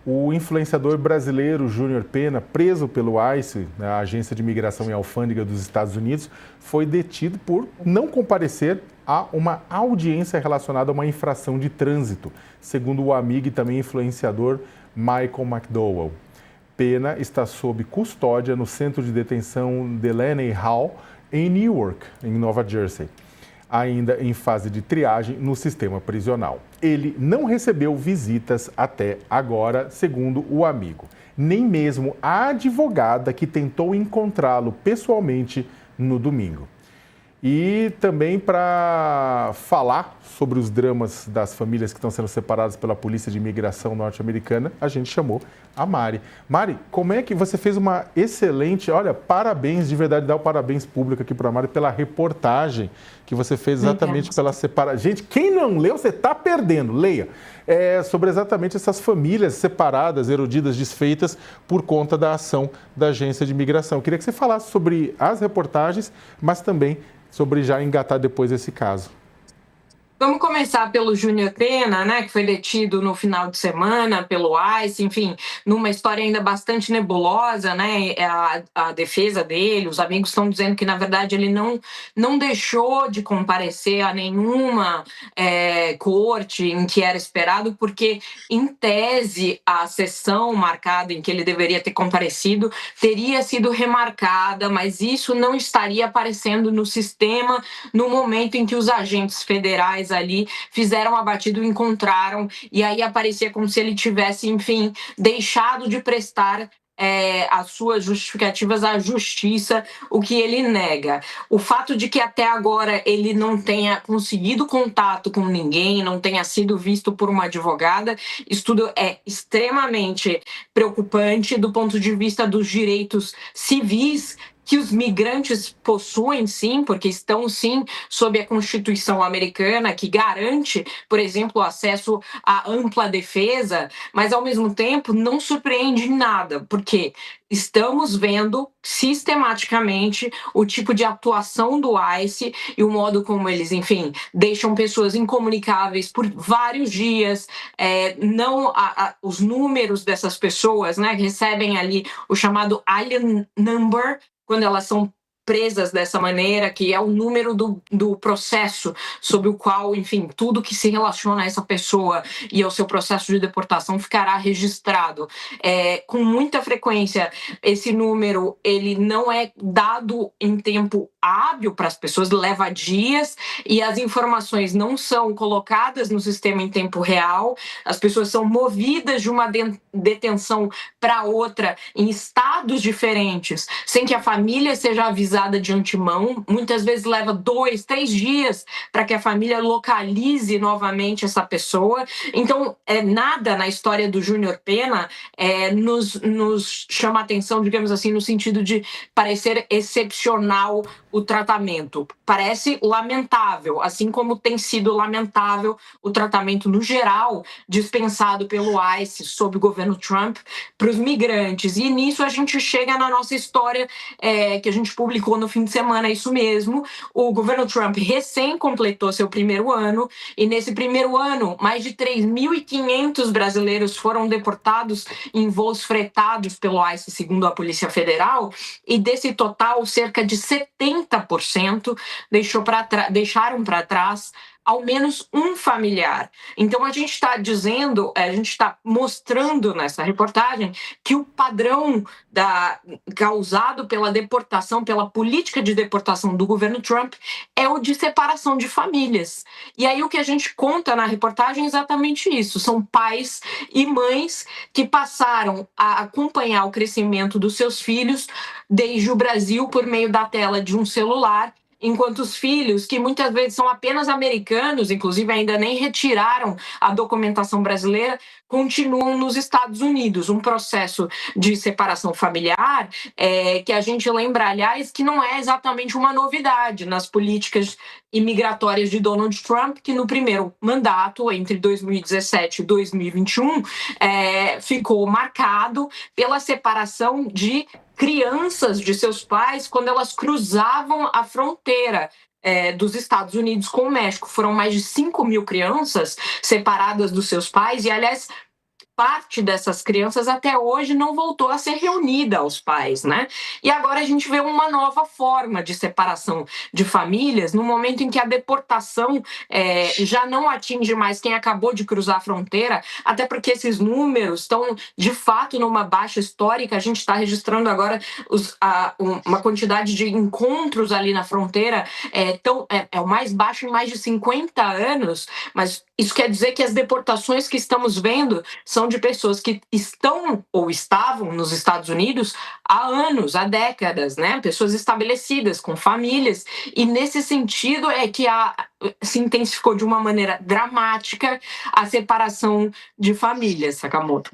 O influenciador brasileiro Júnior Pena, preso pelo ICE, a Agência de Imigração e Alfândega dos Estados Unidos, foi detido por não comparecer a uma audiência relacionada a uma infração de trânsito, segundo o amigo e também influenciador Michael McDowell. Pena está sob custódia no centro de detenção Delaney Hall, em Newark, em Nova Jersey, ainda em fase de triagem no sistema prisional. Ele não recebeu visitas até agora, segundo o amigo. Nem mesmo a advogada que tentou encontrá-lo pessoalmente no domingo. E também para falar sobre os dramas das famílias que estão sendo separadas pela Polícia de Imigração norte-americana, a gente chamou a Mari. Mari, como é que você fez uma excelente... Olha, parabéns, de verdade, dá o parabéns público aqui para a Mari pela reportagem que você fez exatamente pela separação. Gente, quem não leu, você está perdendo. Leia. Sobre exatamente essas famílias separadas, erodidas, desfeitas por conta da ação da Agência de Imigração. Eu queria que você falasse sobre as reportagens, mas também sobre já engatar depois esse caso. Vamos começar pelo Júnior Pena, né, que foi detido no final de semana pelo ICE, enfim, numa história ainda bastante nebulosa, né, a defesa dele, os amigos estão dizendo que, na verdade, ele não deixou de comparecer a nenhuma corte em que era esperado, porque, em tese, a sessão marcada em que ele deveria ter comparecido teria sido remarcada, mas isso não estaria aparecendo no sistema no momento em que os agentes federais ali fizeram a batida, o encontraram, e aí aparecia como se ele tivesse, enfim, deixado de prestar as suas justificativas à justiça, o que ele nega. O fato de que até agora ele não tenha conseguido contato com ninguém, não tenha sido visto por uma advogada, isso tudo é extremamente preocupante do ponto de vista dos direitos civis que os migrantes possuem, sim, porque estão, sim, sob a Constituição americana, que garante, por exemplo, o acesso à ampla defesa, mas, ao mesmo tempo, não surpreende em nada, porque estamos vendo sistematicamente o tipo de atuação do ICE e o modo como eles, enfim, deixam pessoas incomunicáveis por vários dias, os números dessas pessoas, né, recebem ali o chamado alien number, quando elas são presas dessa maneira, que é o número do processo sobre o qual, enfim, tudo que se relaciona a essa pessoa e ao seu processo de deportação ficará registrado. Com muita frequência, esse número ele não é dado em tempo hábil para as pessoas, leva dias, e as informações não são colocadas no sistema em tempo real, as pessoas são movidas de uma detenção para outra em estados diferentes, sem que a família seja avisada de antemão. Muitas vezes leva 2, 3 dias para que a família localize novamente essa pessoa. Então, nada na história do Júnior Pena nos chama atenção, digamos assim, no sentido de parecer excepcional o tratamento. Parece lamentável, assim como tem sido lamentável o tratamento no geral dispensado pelo ICE sob o governo Trump para os migrantes. E nisso a gente chega na nossa história que a gente publicou no fim de semana, é isso mesmo. O governo Trump recém completou seu primeiro ano, e nesse primeiro ano, mais de 3.500 brasileiros foram deportados em voos fretados pelo ICE, segundo a Polícia Federal, e desse total, cerca de 70% deixaram para trás ao menos um familiar. Então, a gente está dizendo, a gente está mostrando nessa reportagem que o padrão causado pela deportação, pela política de deportação do governo Trump, é o de separação de famílias. E aí o que a gente conta na reportagem é exatamente isso. São pais e mães que passaram a acompanhar o crescimento dos seus filhos desde o Brasil por meio da tela de um celular, enquanto os filhos, que muitas vezes são apenas americanos, inclusive ainda nem retiraram a documentação brasileira, continuam nos Estados Unidos. Um processo de separação familiar que a gente lembra, aliás, que não é exatamente uma novidade nas políticas imigratórias de Donald Trump, que no primeiro mandato, entre 2017 e 2021, ficou marcado pela separação de crianças de seus pais quando elas cruzavam a fronteira dos Estados Unidos com o México. Foram mais de 5.000 crianças separadas dos seus pais, e, aliás, parte dessas crianças até hoje não voltou a ser reunida aos pais, né? E agora a gente vê uma nova forma de separação de famílias, no momento em que a deportação já não atinge mais quem acabou de cruzar a fronteira, até porque esses números estão, de fato, numa baixa histórica. A gente está registrando agora uma quantidade de encontros ali na fronteira, é o mais baixo em mais de 50 anos, mas isso quer dizer que as deportações que estamos vendo são de pessoas que estão ou estavam nos Estados Unidos há anos, há décadas, né? Pessoas estabelecidas, com famílias, e nesse sentido é que se intensificou de uma maneira dramática a separação de famílias, Sakamoto.